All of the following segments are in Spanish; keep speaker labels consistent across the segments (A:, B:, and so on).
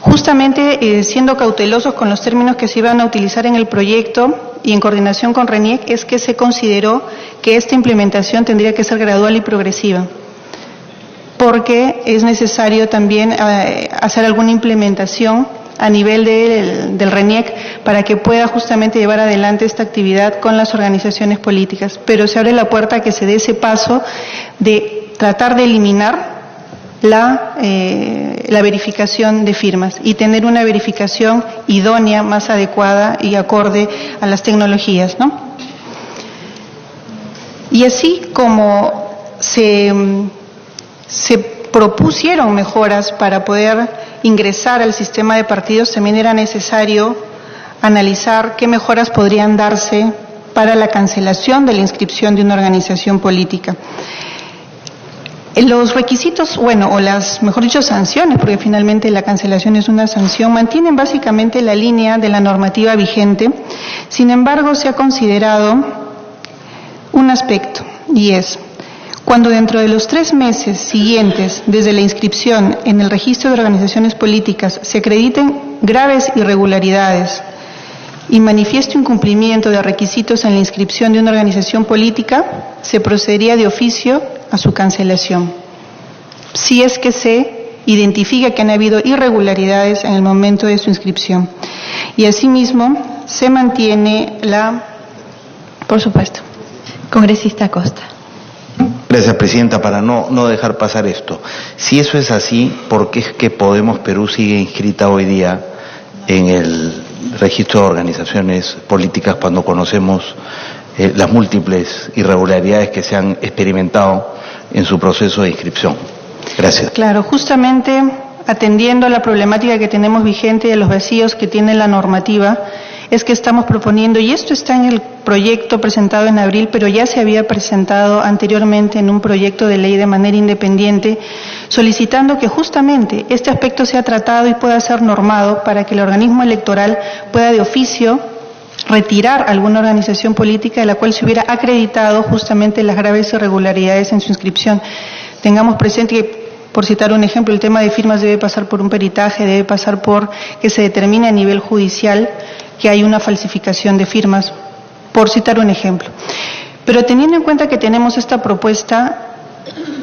A: Justamente siendo cautelosos con los términos que se iban a utilizar en el proyecto y en coordinación con RENIEC, es que se consideró que esta implementación tendría que ser gradual y progresiva, porque es necesario también hacer alguna implementación a nivel del RENIEC para que pueda justamente llevar adelante esta actividad con las organizaciones políticas. Pero se abre la puerta a que se dé ese paso de tratar de eliminar la verificación de firmas y tener una verificación idónea, más adecuada y acorde a las tecnologías, ¿no? Y así como se propusieron mejoras para poder ingresar al sistema de partidos, también era necesario analizar qué mejoras podrían darse para la cancelación de la inscripción de una organización política. Los requisitos, o las, mejor dicho, sanciones, porque finalmente la cancelación es una sanción, mantienen básicamente la línea de la normativa vigente. Sin embargo, se ha considerado un aspecto, y es cuando dentro de los 3 meses siguientes desde la inscripción en el registro de organizaciones políticas se acrediten graves irregularidades y manifieste incumplimiento de requisitos en la inscripción de una organización política, se procedería de oficio a su cancelación, si es que se identifica que han habido irregularidades en el momento de su inscripción. Y asimismo se mantiene por supuesto.
B: Congresista Acosta.
C: Gracias, Presidenta. Para no dejar pasar esto, si eso es así, ¿por qué es que Podemos Perú sigue inscrita hoy día en el registro de organizaciones políticas cuando conocemos las múltiples irregularidades que se han experimentado en su proceso de inscripción? Gracias.
A: Claro, justamente atendiendo a la problemática que tenemos vigente y a los vacíos que tiene la normativa, es que estamos proponiendo, y esto está en el proyecto presentado en abril, pero ya se había presentado anteriormente en un proyecto de ley de manera independiente, solicitando que justamente este aspecto sea tratado y pueda ser normado para que el organismo electoral pueda de oficio retirar alguna organización política de la cual se hubiera acreditado justamente las graves irregularidades en su inscripción. Tengamos presente que, por citar un ejemplo, el tema de firmas debe pasar por un peritaje, debe pasar por que se determine a nivel judicial que hay una falsificación de firmas, por citar un ejemplo. Pero teniendo en cuenta que tenemos esta propuesta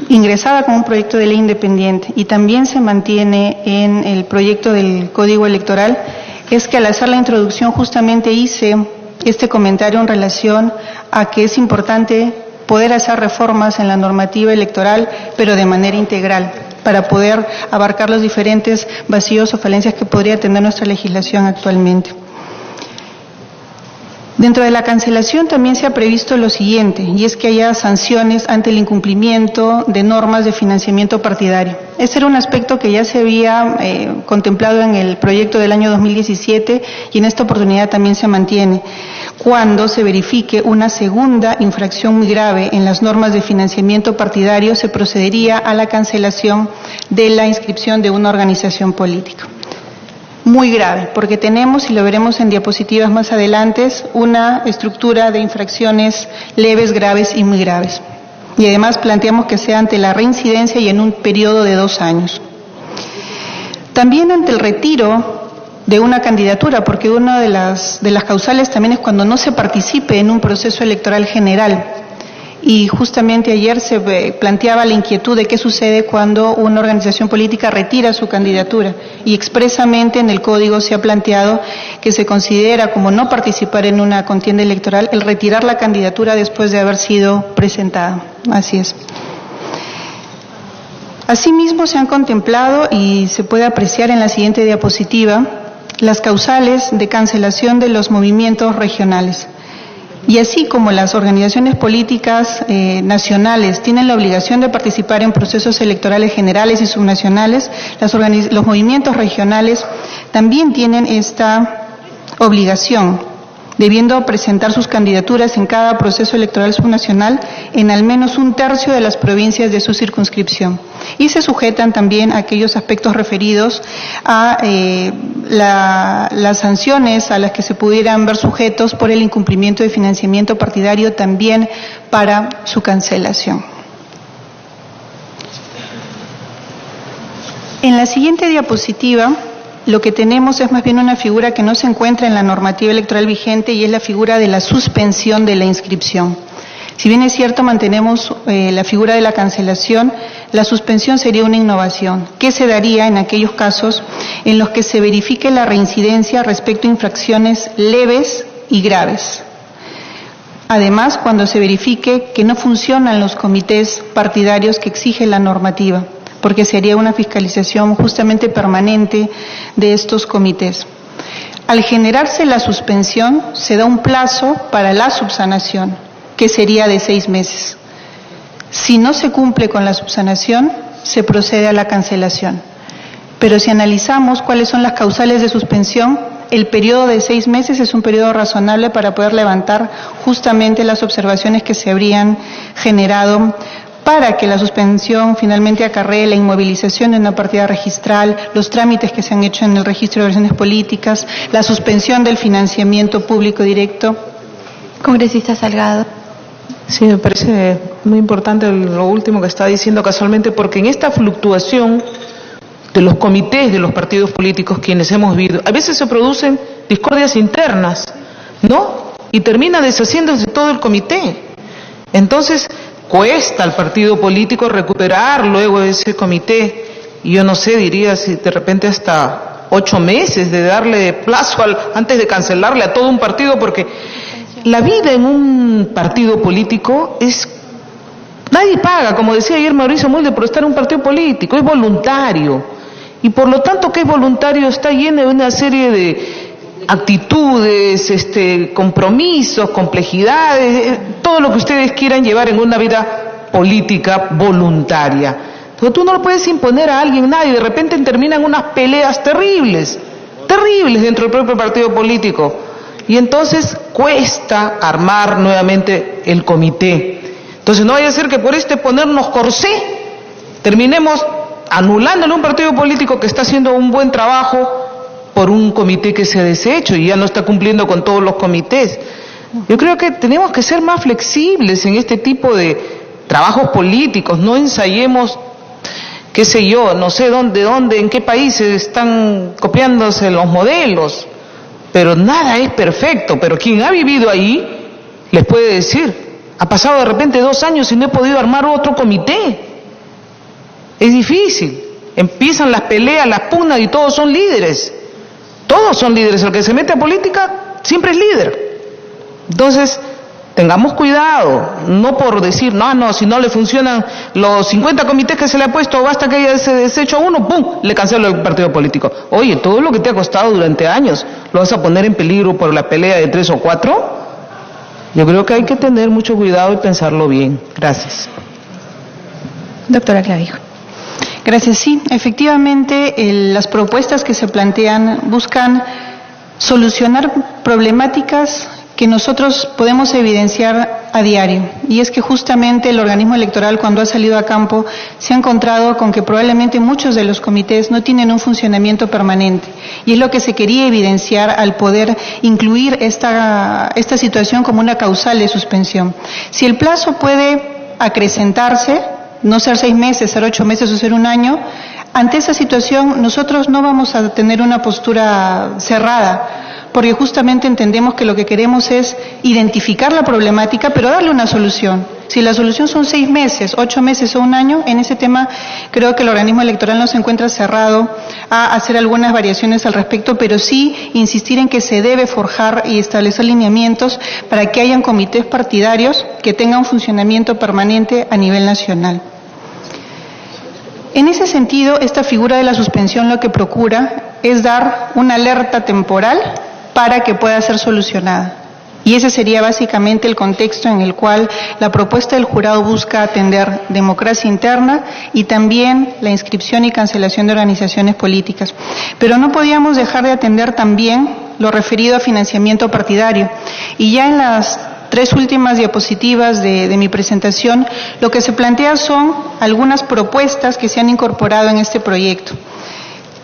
A: ingresada como un proyecto de ley independiente y también se mantiene en el proyecto del Código Electoral, es que al hacer la introducción justamente hice este comentario en relación a que es importante poder hacer reformas en la normativa electoral, pero de manera integral, para poder abarcar los diferentes vacíos o falencias que podría tener nuestra legislación actualmente. Dentro de la cancelación también se ha previsto lo siguiente, y es que haya sanciones ante el incumplimiento de normas de financiamiento partidario. Este era un aspecto que ya se había contemplado en el proyecto del año 2017 y en esta oportunidad también se mantiene. Cuando se verifique una segunda infracción muy grave en las normas de financiamiento partidario, se procedería a la cancelación de la inscripción de una organización política. Muy grave, porque tenemos, y lo veremos en diapositivas más adelante, una estructura de infracciones leves, graves y muy graves. Y además planteamos que sea ante la reincidencia y en un periodo de 2 años. También ante el retiro de una candidatura, porque una de las causales también es cuando no se participe en un proceso electoral general. Y justamente ayer se planteaba la inquietud de qué sucede cuando una organización política retira su candidatura, y expresamente en el código se ha planteado que se considera como no participar en una contienda electoral el retirar la candidatura después de haber sido presentada. Así es. Asimismo se han contemplado, y se puede apreciar en la siguiente diapositiva, las causales de cancelación de los movimientos regionales. Y así como las organizaciones políticas nacionales tienen la obligación de participar en procesos electorales generales y subnacionales, los movimientos regionales también tienen esta obligación, debiendo presentar sus candidaturas en cada proceso electoral subnacional en al menos 1/3 de las provincias de su circunscripción. Y se sujetan también a aquellos aspectos referidos a las sanciones a las que se pudieran ver sujetos por el incumplimiento de financiamiento partidario, también para su cancelación. En la siguiente diapositiva lo que tenemos es más bien una figura que no se encuentra en la normativa electoral vigente y es la figura de la suspensión de la inscripción. Si bien es cierto, mantenemos la figura de la cancelación, la suspensión sería una innovación. ¿Qué se daría en aquellos casos en los que se verifique la reincidencia respecto a infracciones leves y graves? Además, cuando se verifique que no funcionan los comités partidarios que exige la normativa, porque sería una fiscalización justamente permanente de estos comités. Al generarse la suspensión, se da un plazo para la subsanación, que sería de 6 meses. Si no se cumple con la subsanación, se procede a la cancelación. Pero si analizamos cuáles son las causales de suspensión, el periodo de 6 meses es un periodo razonable para poder levantar justamente las observaciones que se habrían generado para que la suspensión finalmente acarree la inmovilización de una partida registral, los trámites que se han hecho en el registro de organizaciones políticas, la suspensión del financiamiento público directo.
B: Congresista Salgado.
D: Sí, me parece muy importante lo último que está diciendo casualmente, porque en esta fluctuación de los comités de los partidos políticos quienes hemos visto, a veces se producen discordias internas, ¿no? Y termina deshaciéndose todo el comité. Entonces, cuesta al partido político recuperar luego ese comité, y yo no sé, diría si de repente hasta 8 meses de darle plazo antes de cancelarle a todo un partido, porque la vida en un partido político es, nadie paga, como decía ayer Mauricio Mulder, por estar en un partido político, es voluntario, y por lo tanto que es voluntario está lleno de una serie de actitudes, compromisos, complejidades, todo lo que ustedes quieran llevar en una vida política voluntaria. Entonces tú no lo puedes imponer a alguien, nadie, de repente terminan unas peleas terribles dentro del propio partido político, y entonces cuesta armar nuevamente el comité. Entonces no vaya a ser que por ponernos corsé terminemos anulándole un partido político que está haciendo un buen trabajo por un comité que se ha deshecho y ya no está cumpliendo con todos los comités. Yo creo que tenemos que ser más flexibles en este tipo de trabajos políticos, no ensayemos, qué sé yo, no sé dónde, en qué países están copiándose los modelos, pero nada es perfecto, pero quien ha vivido ahí les puede decir, ha pasado de repente 2 años y no he podido armar otro comité. Es difícil, empiezan las peleas, las pugnas y todos son líderes. Todos son líderes, el que se mete a política siempre es líder. Entonces, tengamos cuidado, no por decir, no, si no le funcionan los 50 comités que se le ha puesto, basta que haya ese desecho a uno, ¡pum!, le cancelo el partido político. Oye, todo lo que te ha costado durante años, ¿lo vas a poner en peligro por la pelea de 3 o 4? Yo creo que hay que tener mucho cuidado y pensarlo bien. Gracias.
B: Doctora Clavijo.
A: Gracias. Sí, efectivamente, las propuestas que se plantean buscan solucionar problemáticas que nosotros podemos evidenciar a diario. Y es que justamente el organismo electoral, cuando ha salido a campo, se ha encontrado con que probablemente muchos de los comités no tienen un funcionamiento permanente. Y es lo que se quería evidenciar al poder incluir esta situación como una causal de suspensión. Si el plazo puede acrecentarse, no ser 6 meses, ser 8 meses o ser 1 año, ante esa situación nosotros no vamos a tener una postura cerrada, porque justamente entendemos que lo que queremos es identificar la problemática, pero darle una solución. Si la solución son 6 meses, 8 meses o 1 año, en ese tema creo que el organismo electoral no se encuentra cerrado a hacer algunas variaciones al respecto, pero sí insistir en que se debe forjar y establecer lineamientos para que hayan comités partidarios que tengan un funcionamiento permanente a nivel nacional. En ese sentido, esta figura de la suspensión lo que procura es dar una alerta temporal para que pueda ser solucionada. Y ese sería básicamente el contexto en el cual la propuesta del jurado busca atender democracia interna y también la inscripción y cancelación de organizaciones políticas. Pero no podíamos dejar de atender también lo referido a financiamiento partidario. Y ya en las 3 últimas diapositivas de mi presentación, lo que se plantea son algunas propuestas que se han incorporado en este proyecto.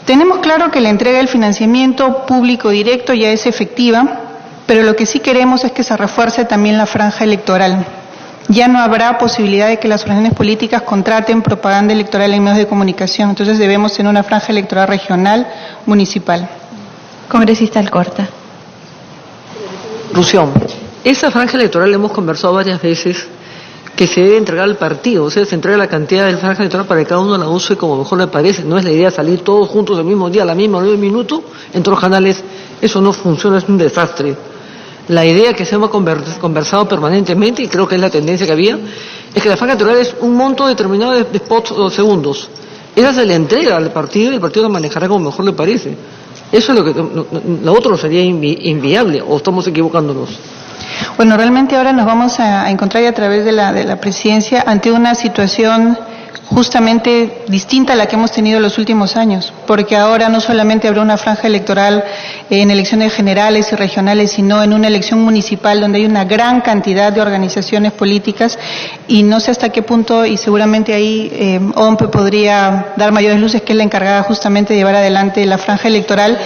A: Tenemos claro que la entrega del financiamiento público directo ya es efectiva, pero lo que sí queremos es que se refuerce también la franja electoral. ya no habrá posibilidad de que las organizaciones políticas contraten propaganda electoral en medios de comunicación. Entonces debemos tener una franja electoral regional, municipal.
B: Congresista Alcorta.
E: Rusión, esa franja electoral hemos conversado varias veces que se debe entregar al partido, o sea, se entrega la cantidad de franja electoral para que cada uno la use como mejor le parece. No es la idea salir todos juntos el mismo día, a la misma 9 minutos, en todos los canales. Eso no funciona, es un desastre. La idea que se hemos conversado permanentemente, y creo que es la tendencia que había, es que la franja electoral es un monto determinado de spots o segundos. Esa se le entrega al partido y el partido la manejará como mejor le parece. Eso es lo que... Lo otro sería inviable, o estamos equivocándonos.
A: Bueno, realmente ahora nos vamos a encontrar a través de la presidencia ante una situación justamente distinta a la que hemos tenido en los últimos años, porque ahora no solamente habrá una franja electoral en elecciones generales y regionales, sino en una elección municipal donde hay una gran cantidad de organizaciones políticas, y no sé hasta qué punto, y seguramente ahí OMPE podría dar mayores luces, que es la encargada justamente de llevar adelante la franja electoral,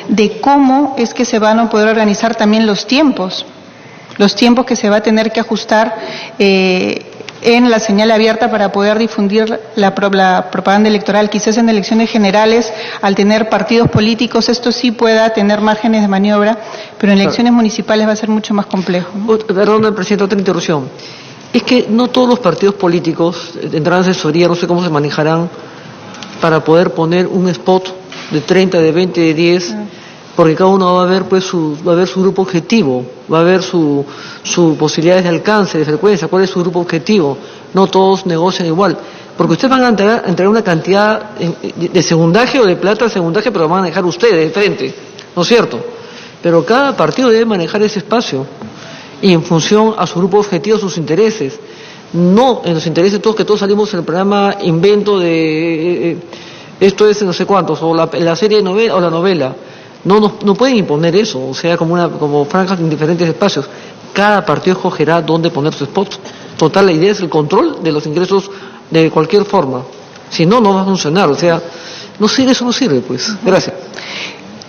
A: de cómo es que se van a poder organizar también los tiempos que se va a tener que ajustar en la señal abierta para poder difundir la propaganda electoral. Quizás en elecciones generales, al tener partidos políticos, esto sí pueda tener márgenes de maniobra, pero en elecciones municipales va a ser mucho más complejo, ¿no?
E: Perdón, presidente, otra interrupción. Es que no todos los partidos políticos tendrán asesoría, no sé cómo se manejarán, para poder poner un spot de 30, de 20, de 10... porque cada uno va a ver su grupo objetivo, va a ver sus posibilidades de alcance, de frecuencia, cuál es su grupo objetivo. No todos negocian igual, porque ustedes van a entregar una cantidad de segundaje o de plata de segundaje, pero lo van a manejar ustedes de frente, ¿no es cierto? Pero cada partido debe manejar ese espacio, y en función a su grupo objetivo, sus intereses, no en los intereses de todos, que todos salimos en el programa invento de esto es no sé cuántos, o la serie de novela, o la novela. No pueden imponer eso, o sea, como franjas en diferentes espacios. Cada partido escogerá dónde poner sus spots. Total, la idea es el control de los ingresos de cualquier forma. Si no, no va a funcionar, o sea, eso no sirve, pues. Gracias.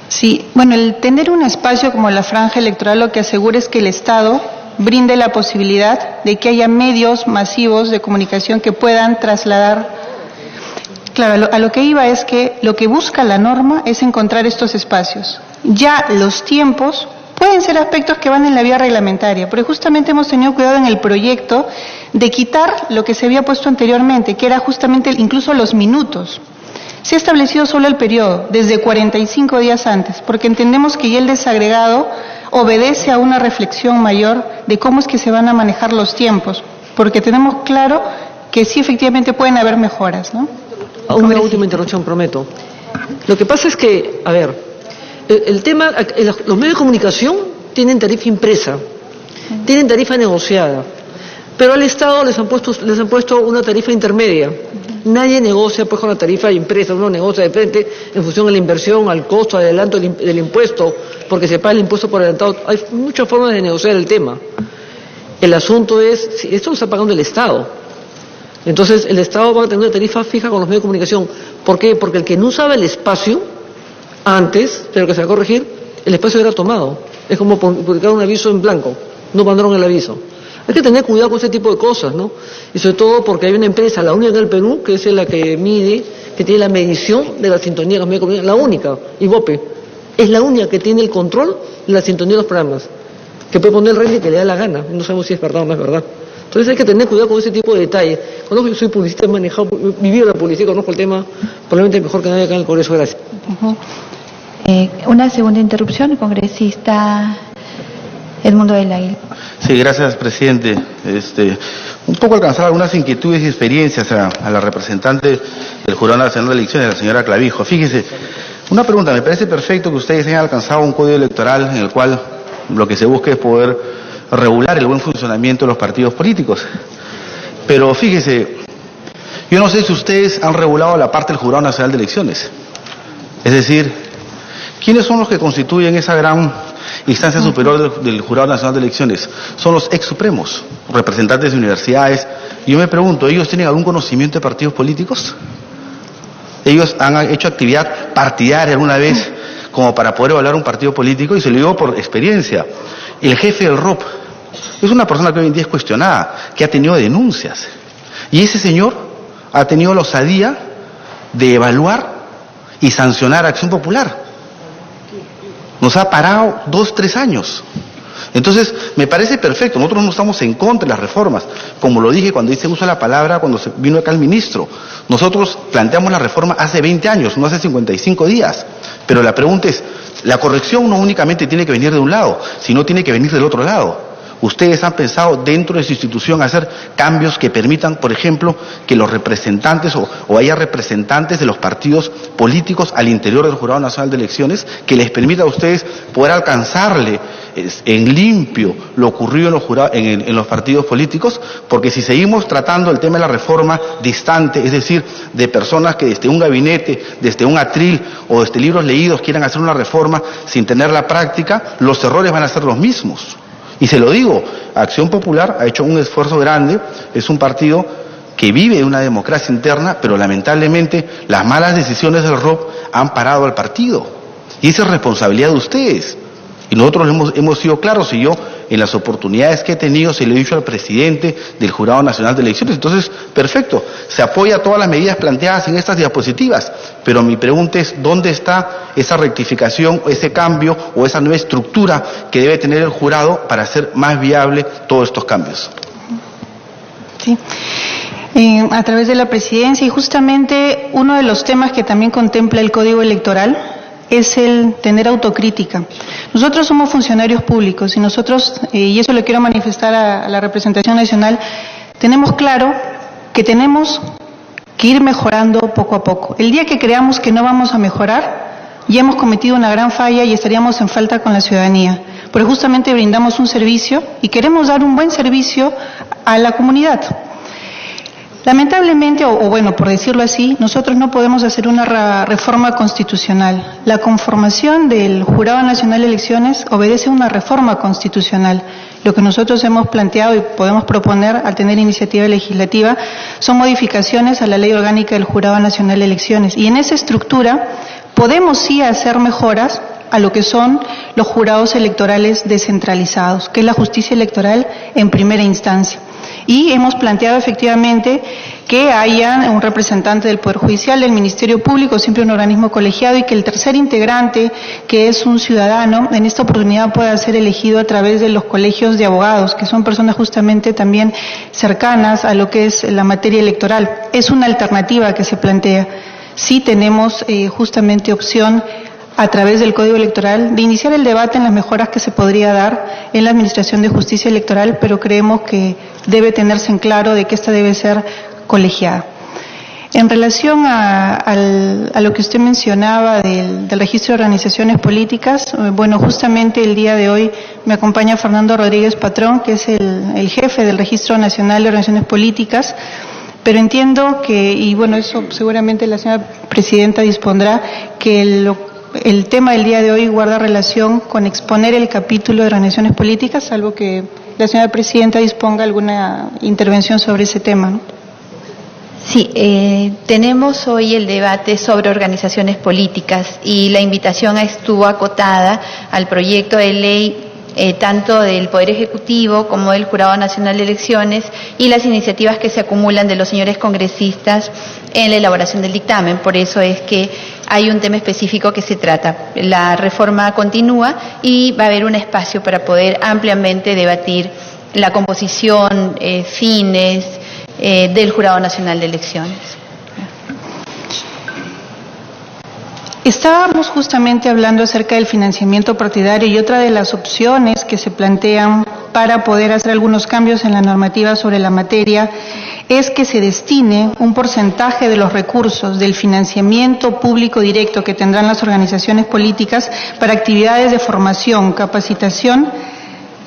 A: Sí, bueno, el tener un espacio como la franja electoral lo que asegura es que el Estado brinde la posibilidad de que haya medios masivos de comunicación que puedan trasladar. Claro, a lo que iba es que lo que busca la norma es encontrar estos espacios. Ya los tiempos pueden ser aspectos que van en la vía reglamentaria, pero justamente hemos tenido cuidado en el proyecto de quitar lo que se había puesto anteriormente, que era justamente incluso los minutos. Se ha establecido solo el periodo, desde 45 días antes, porque entendemos que ya el desagregado obedece a una reflexión mayor de cómo es que se van a manejar los tiempos, porque tenemos claro que sí efectivamente pueden haber mejoras, ¿no?
E: Una última interrupción, prometo. Lo que pasa es que, a ver, el tema, los medios de comunicación tienen tarifa impresa, tienen tarifa negociada, pero al Estado les han puesto una tarifa intermedia. Nadie negocia pues con la tarifa impresa, uno negocia de frente en función de la inversión, al costo, al adelanto del impuesto, porque se paga el impuesto por adelantado. Hay muchas formas de negociar el tema. El asunto es, si esto lo está pagando el Estado. Entonces el Estado va a tener una tarifa fija con los medios de comunicación. ¿Por qué? Porque el que no usaba el espacio antes, pero que se va a corregir, el espacio era tomado. Es como publicar un aviso en blanco, no mandaron el aviso. Hay que tener cuidado con ese tipo de cosas, ¿no? Y sobre todo porque hay una empresa, la única del Perú, que es la que mide, que tiene la medición de la sintonía de los medios de comunicación, la única, IVOPE, es la única que tiene el control de la sintonía de los programas, que puede poner el rating que le da la gana, no sabemos si es verdad o no es verdad. Entonces hay que tener cuidado con ese tipo de detalles. Conozco, yo soy publicista, he manejado, vivido la publicidad, conozco el tema probablemente mejor que nadie acá en el Congreso. Gracias.
B: Una segunda interrupción, congresista Edmundo del Águila.
F: Sí, gracias, presidente. Un poco alcanzar algunas inquietudes y experiencias a la representante del Jurado Nacional de Elecciones, la señora Clavijo. Fíjese, una pregunta, me parece perfecto que ustedes hayan alcanzado un código electoral en el cual lo que se busca es poder regular el buen funcionamiento de los partidos políticos. Pero fíjese, yo no sé si ustedes han regulado la parte del Jurado Nacional de Elecciones. Es decir, ¿quiénes son los que constituyen esa gran instancia superior del Jurado Nacional de Elecciones? Son los ex supremos, representantes de universidades. Y yo me pregunto, ¿ellos tienen algún conocimiento de partidos políticos? ¿Ellos han hecho actividad partidaria alguna vez como para poder evaluar un partido político? Y se lo digo por experiencia. El jefe del ROP es una persona que hoy en día es cuestionada, que ha tenido denuncias. Y ese señor ha tenido la osadía de evaluar y sancionar a Acción Popular. Nos ha parado 2, 3 años. Entonces, me parece perfecto. Nosotros no estamos en contra de las reformas. Como lo dije cuando hice uso de la palabra, cuando vino acá el ministro. Nosotros planteamos la reforma hace 20 años, no hace 55 días. Pero la pregunta es, la corrección no únicamente tiene que venir de un lado, sino tiene que venir del otro lado. Ustedes han pensado dentro de su institución hacer cambios que permitan, por ejemplo, que los representantes o haya representantes de los partidos políticos al interior del Jurado Nacional de Elecciones, que les permita a ustedes poder alcanzarle en limpio lo ocurrido en los partidos políticos, porque si seguimos tratando el tema de la reforma distante, es decir, de personas que desde un gabinete, desde un atril o desde libros leídos quieran hacer una reforma sin tener la práctica, los errores van a ser los mismos. Y se lo digo, Acción Popular ha hecho un esfuerzo grande, es un partido que vive de una democracia interna, pero lamentablemente las malas decisiones del ROP han parado al partido. Y esa es responsabilidad de ustedes. Y nosotros hemos sido claros, y yo en las oportunidades que he tenido se lo he dicho al presidente del Jurado Nacional de Elecciones. Entonces, perfecto, se apoya todas las medidas planteadas en estas diapositivas, pero mi pregunta es, ¿dónde está esa rectificación, ese cambio o esa nueva estructura que debe tener el jurado para hacer más viable todos estos cambios?
A: Sí. A través de la presidencia, y justamente uno de los temas que también contempla el Código Electoral es el tener autocrítica. Nosotros somos funcionarios públicos y nosotros, y eso lo quiero manifestar a la representación nacional, tenemos claro que tenemos que ir mejorando poco a poco. El día que creamos que no vamos a mejorar, ya hemos cometido una gran falla y estaríamos en falta con la ciudadanía, porque justamente brindamos un servicio y queremos dar un buen servicio a la comunidad. Lamentablemente, o bueno, por decirlo así, nosotros no podemos hacer una reforma constitucional. La conformación del Jurado Nacional de Elecciones obedece a una reforma constitucional. Lo que nosotros hemos planteado y podemos proponer al tener iniciativa legislativa son modificaciones a la Ley Orgánica del Jurado Nacional de Elecciones. Y en esa estructura podemos sí hacer mejoras a lo que son los jurados electorales descentralizados, que es la justicia electoral en primera instancia. Y hemos planteado efectivamente que haya un representante del Poder Judicial, del Ministerio Público, siempre un organismo colegiado, y que el tercer integrante, que es un ciudadano, en esta oportunidad pueda ser elegido a través de los colegios de abogados, que son personas justamente también cercanas a lo que es la materia electoral. Es una alternativa que se plantea. Sí tenemos justamente opción a través del Código Electoral, de iniciar el debate en las mejoras que se podría dar en la Administración de Justicia Electoral, pero creemos que debe tenerse en claro de que esta debe ser colegiada. En relación a lo que usted mencionaba del registro de organizaciones políticas, bueno, justamente el día de hoy me acompaña Fernando Rodríguez Patrón, que es el jefe del Registro Nacional de Organizaciones Políticas, pero entiendo que, y bueno, eso seguramente la señora presidenta dispondrá, que el tema del día de hoy guarda relación con exponer el capítulo de organizaciones políticas, salvo que la señora presidenta disponga alguna intervención sobre ese tema, ¿no?
B: Sí, tenemos hoy el debate sobre organizaciones políticas y la invitación estuvo acotada al proyecto de ley tanto del Poder Ejecutivo como del Jurado Nacional de Elecciones y las iniciativas que se acumulan de los señores congresistas en la elaboración del dictamen. Por eso es que hay un tema específico que se trata. La reforma continúa y va a haber un espacio para poder ampliamente debatir la composición, fines del Jurado Nacional de Elecciones.
A: Estábamos justamente hablando acerca del financiamiento partidario y otra de las opciones que se plantean para poder hacer algunos cambios en la normativa sobre la materia es que se destine un porcentaje de los recursos del financiamiento público directo que tendrán las organizaciones políticas para actividades de formación, capacitación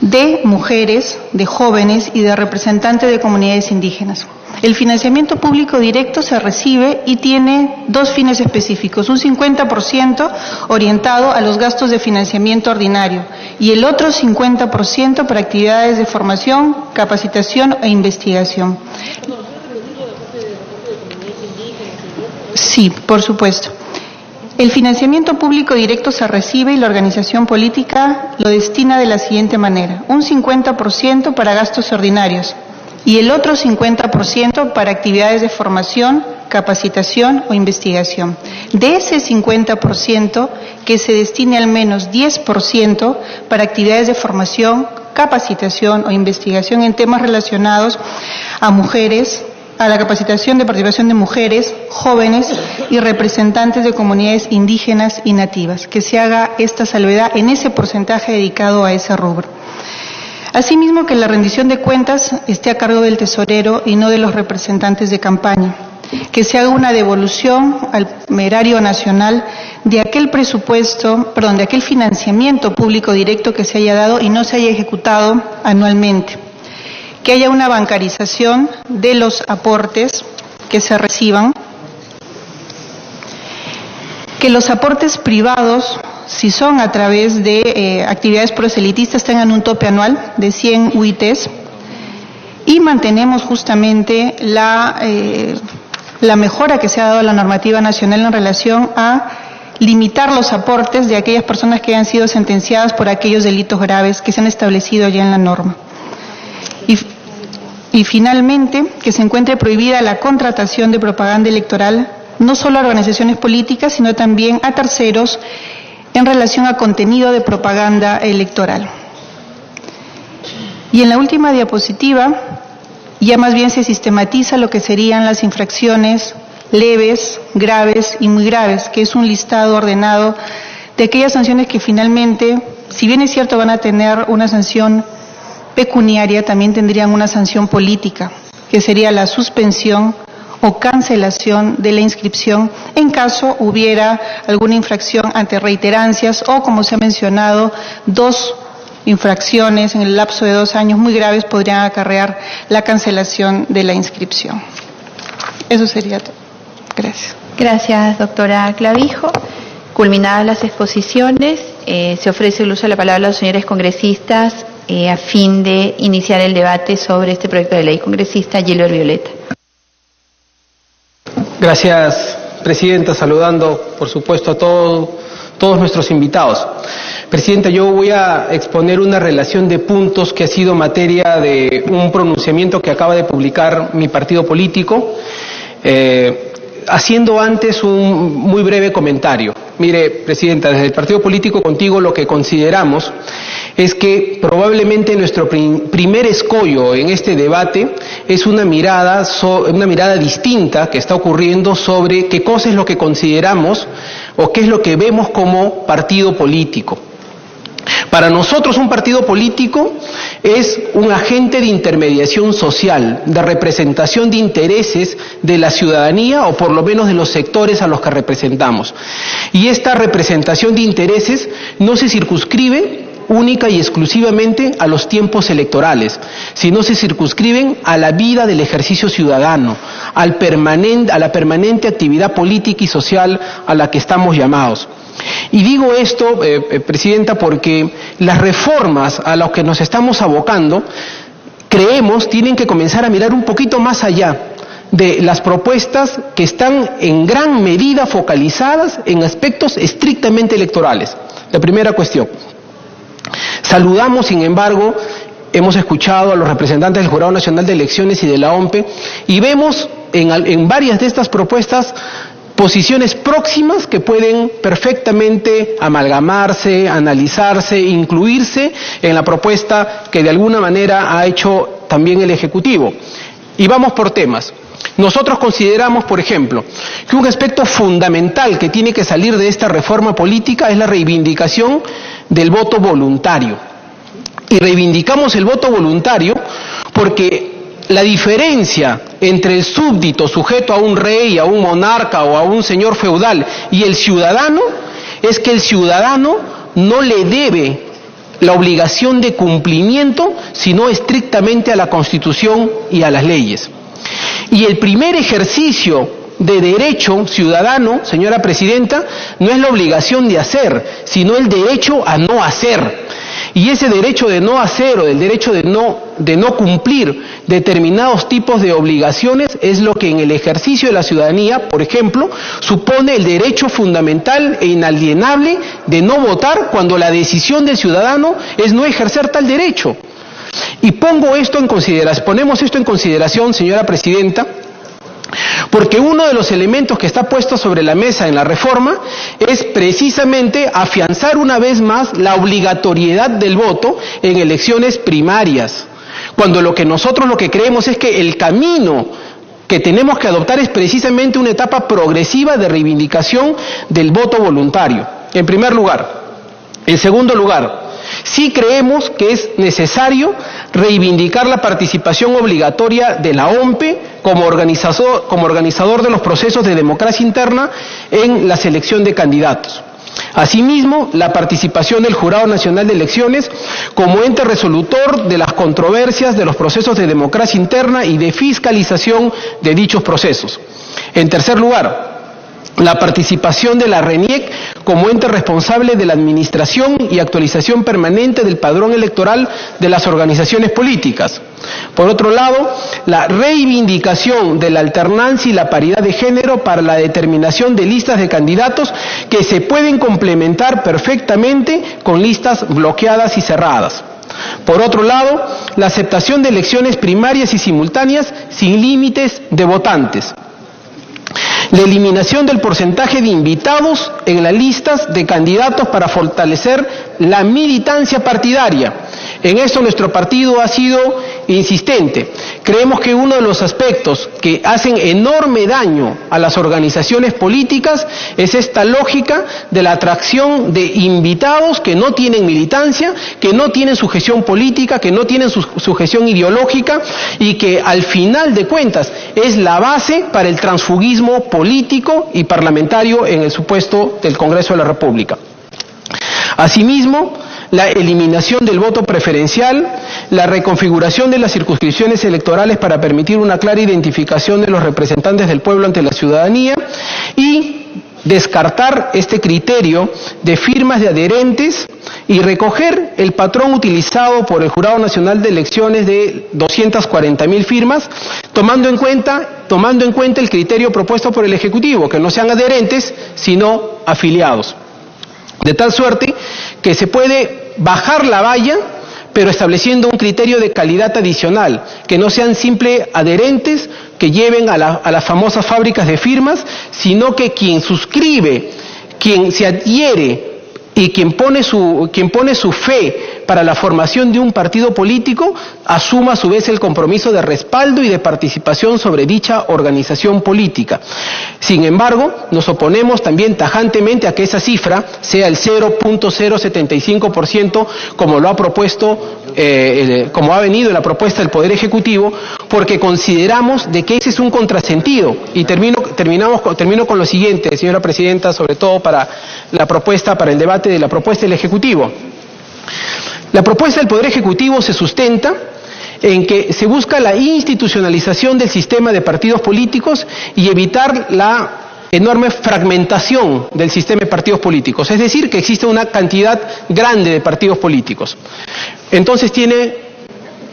A: de mujeres, de jóvenes y de representantes de comunidades indígenas. El financiamiento público directo se recibe y tiene dos fines específicos, un 50% orientado a los gastos de financiamiento ordinario y el otro 50% para actividades de formación, capacitación e investigación. Sí, por supuesto. El financiamiento público directo se recibe y la organización política lo destina de la siguiente manera: un 50% para gastos ordinarios y el otro 50% para actividades de formación, capacitación o investigación. De ese 50%, que se destine al menos 10% para actividades de formación, capacitación o investigación en temas relacionados a mujeres, a la capacitación de participación de mujeres, jóvenes y representantes de comunidades indígenas y nativas, que se haga esta salvedad en ese porcentaje dedicado a ese rubro. Asimismo, que la rendición de cuentas esté a cargo del tesorero y no de los representantes de campaña, que se haga una devolución al erario nacional de aquel de aquel financiamiento público directo que se haya dado y no se haya ejecutado anualmente, que haya una bancarización de los aportes que se reciban, que los aportes privados, si son a través de actividades proselitistas, tengan un tope anual de 100 UITs, y mantenemos justamente la mejora que se ha dado a la normativa nacional en relación a limitar los aportes de aquellas personas que hayan sido sentenciadas por aquellos delitos graves que se han establecido ya en la norma. Y finalmente, que se encuentre prohibida la contratación de propaganda electoral, no solo a organizaciones políticas, sino también a terceros en relación a contenido de propaganda electoral. Y en la última diapositiva, ya más bien se sistematiza lo que serían las infracciones leves, graves y muy graves, que es un listado ordenado de aquellas sanciones que finalmente, si bien es cierto, van a tener una sanción pecuniaria, también tendrían una sanción política, que sería la suspensión o cancelación de la inscripción en caso hubiera alguna infracción ante reiterancias o, como se ha mencionado, 2 infracciones en el lapso de 2 años muy graves podrían acarrear la cancelación de la inscripción. Eso sería todo. Gracias.
B: Gracias, doctora Clavijo. Culminadas las exposiciones, se ofrece el uso de la palabra a los señores congresistas a fin de iniciar el debate sobre este proyecto de ley. Congresista Gilbert Violeta.
G: Gracias, Presidenta, saludando, por supuesto, a todos nuestros invitados. Presidenta, yo voy a exponer una relación de puntos que ha sido materia de un pronunciamiento que acaba de publicar mi partido político, haciendo antes un muy breve comentario. Mire, Presidenta, desde el partido político Contigo lo que consideramos es que probablemente nuestro primer escollo en este debate es una mirada distinta que está ocurriendo sobre qué cosa es lo que consideramos o qué es lo que vemos como partido político. Para nosotros un partido político es un agente de intermediación social, de representación de intereses de la ciudadanía o por lo menos de los sectores a los que representamos. Y esta representación de intereses no se circunscribe única y exclusivamente a los tiempos electorales, sino se circunscriben a la vida del ejercicio ciudadano, a la permanente actividad política y social a la que estamos llamados. Y digo esto, Presidenta, porque las reformas a las que nos estamos abocando, creemos, tienen que comenzar a mirar un poquito más allá de las propuestas que están en gran medida focalizadas en aspectos estrictamente electorales. La primera cuestión. Saludamos, sin embargo, hemos escuchado a los representantes del Jurado Nacional de Elecciones y de la OMPE y vemos en varias de estas propuestas posiciones próximas que pueden perfectamente amalgamarse, analizarse, incluirse en la propuesta que de alguna manera ha hecho también el Ejecutivo. Y vamos por temas. Nosotros consideramos, por ejemplo, que un aspecto fundamental que tiene que salir de esta reforma política es la reivindicación del voto voluntario. Y reivindicamos el voto voluntario porque la diferencia entre el súbdito sujeto a un rey, a un monarca o a un señor feudal y el ciudadano es que el ciudadano no le debe la obligación de cumplimiento, sino estrictamente a la Constitución y a las leyes. Y el primer ejercicio de derecho ciudadano, señora Presidenta, no es la obligación de hacer, sino el derecho a no hacer. Y ese derecho de no hacer o el derecho de no cumplir determinados tipos de obligaciones es lo que en el ejercicio de la ciudadanía, por ejemplo, supone el derecho fundamental e inalienable de no votar cuando la decisión del ciudadano es no ejercer tal derecho. Y ponemos esto en consideración, señora Presidenta, porque uno de los elementos que está puesto sobre la mesa en la reforma es precisamente afianzar una vez más la obligatoriedad del voto en elecciones primarias, cuando nosotros lo que creemos es que el camino que tenemos que adoptar es precisamente una etapa progresiva de reivindicación del voto voluntario, en primer lugar. En segundo lugar, sí creemos que es necesario reivindicar la participación obligatoria de la OMPE como organizador de los procesos de democracia interna en la selección de candidatos. Asimismo, la participación del Jurado Nacional de Elecciones como ente resolutor de las controversias de los procesos de democracia interna y de fiscalización de dichos procesos. En tercer lugar, la participación de la RENIEC como ente responsable de la administración y actualización permanente del padrón electoral de las organizaciones políticas. Por otro lado, la reivindicación de la alternancia y la paridad de género para la determinación de listas de candidatos que se pueden complementar perfectamente con listas bloqueadas y cerradas. Por otro lado, la aceptación de elecciones primarias y simultáneas sin límites de votantes. La eliminación del porcentaje de invitados en las listas de candidatos para fortalecer la militancia partidaria. En esto nuestro partido ha sido insistente. Creemos que uno de los aspectos que hacen enorme daño a las organizaciones políticas es esta lógica de la atracción de invitados que no tienen militancia, que no tienen sujeción política, que no tienen sujeción ideológica y que al final de cuentas es la base para el transfugismo político y parlamentario en el supuesto del Congreso de la República. Asimismo, la eliminación del voto preferencial, la reconfiguración de las circunscripciones electorales para permitir una clara identificación de los representantes del pueblo ante la ciudadanía y descartar este criterio de firmas de adherentes y recoger el patrón utilizado por el Jurado Nacional de Elecciones de 240.000 firmas, tomando en cuenta el criterio propuesto por el Ejecutivo, que no sean adherentes, sino afiliados. De tal suerte que se puede bajar la valla, pero estableciendo un criterio de calidad adicional, que no sean simples adherentes que lleven a las famosas fábricas de firmas, sino que quien suscribe, quien se adhiere y quien pone su fe para la formación de un partido político, asuma a su vez el compromiso de respaldo y de participación sobre dicha organización política. Sin embargo, nos oponemos también tajantemente a que esa cifra sea el 0.075%, como lo ha propuesto, como ha venido en la propuesta del Poder Ejecutivo, porque consideramos de que ese es un contrasentido. Y termino con lo siguiente, señora Presidenta, sobre todo para el debate de la propuesta del Ejecutivo. La propuesta del Poder Ejecutivo se sustenta en que se busca la institucionalización del sistema de partidos políticos y evitar la enorme fragmentación del sistema de partidos políticos, es decir, que existe una cantidad grande de partidos políticos. Entonces tiene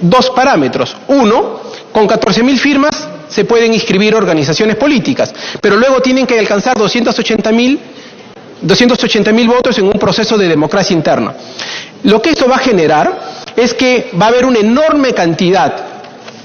G: dos parámetros. Uno, con 14.000 firmas se pueden inscribir organizaciones políticas, pero luego tienen que alcanzar 280.000 votos en un proceso de democracia interna. Lo que esto va a generar es que va a haber una enorme cantidad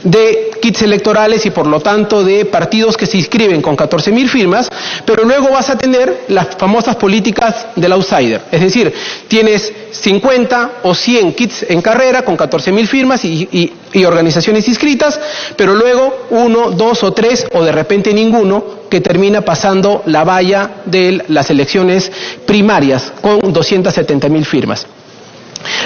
G: de kits electorales y por lo tanto de partidos que se inscriben con 14.000 firmas, pero luego vas a tener las famosas políticas del outsider. Es decir, tienes 50 o 100 kits en carrera con 14.000 firmas y organizaciones inscritas, pero luego 1, 2 o 3 o de repente ninguno que termina pasando la valla de las elecciones primarias con 270.000 firmas.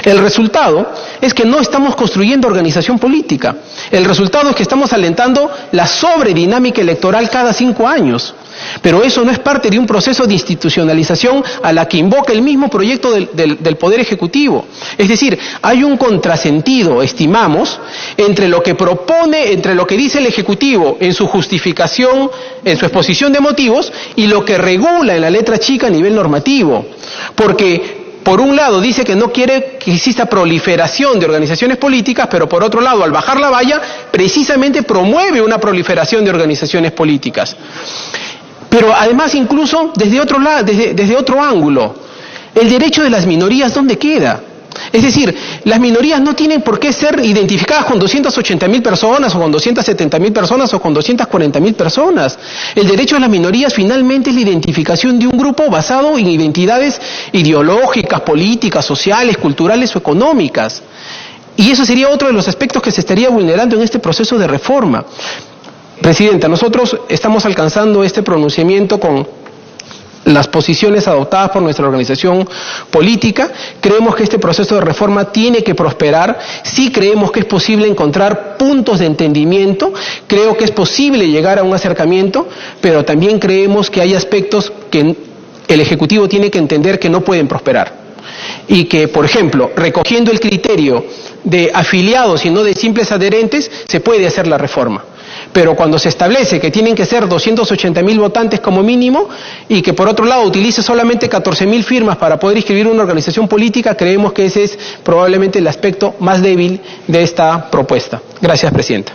G: El resultado es que no estamos construyendo organización política. El resultado es que estamos alentando la sobredinámica electoral cada 5 años. Pero eso no es parte de un proceso de institucionalización a la que invoca el mismo proyecto del Poder Ejecutivo. Es decir, hay un contrasentido, estimamos, entre lo que propone, entre lo que dice el Ejecutivo en su justificación, en su exposición de motivos, y lo que regula en la letra chica a nivel normativo. Porque por un lado dice que no quiere que exista proliferación de organizaciones políticas, pero por otro lado, al bajar la valla, precisamente promueve una proliferación de organizaciones políticas. Pero además, incluso desde otro ángulo, el derecho de las minorías, ¿dónde queda? Es decir, las minorías no tienen por qué ser identificadas con 280.000 personas, o con 270.000 personas, o con 240.000 personas. El derecho de las minorías finalmente es la identificación de un grupo basado en identidades ideológicas, políticas, sociales, culturales o económicas. Y eso sería otro de los aspectos que se estaría vulnerando en este proceso de reforma. Presidenta, nosotros estamos alcanzando este pronunciamiento con las posiciones adoptadas por nuestra organización política. Creemos que este proceso de reforma tiene que prosperar. Sí creemos que es posible encontrar puntos de entendimiento. Creo que es posible llegar a un acercamiento, pero también creemos que hay aspectos que el Ejecutivo tiene que entender que no pueden prosperar. Y que, por ejemplo, recogiendo el criterio de afiliados y no de simples adherentes, se puede hacer la reforma. Pero cuando se establece que tienen que ser 280.000 votantes como mínimo y que por otro lado utilice solamente 14.000 firmas para poder inscribir una organización política, creemos que ese es probablemente el aspecto más débil de esta propuesta. Gracias, Presidenta.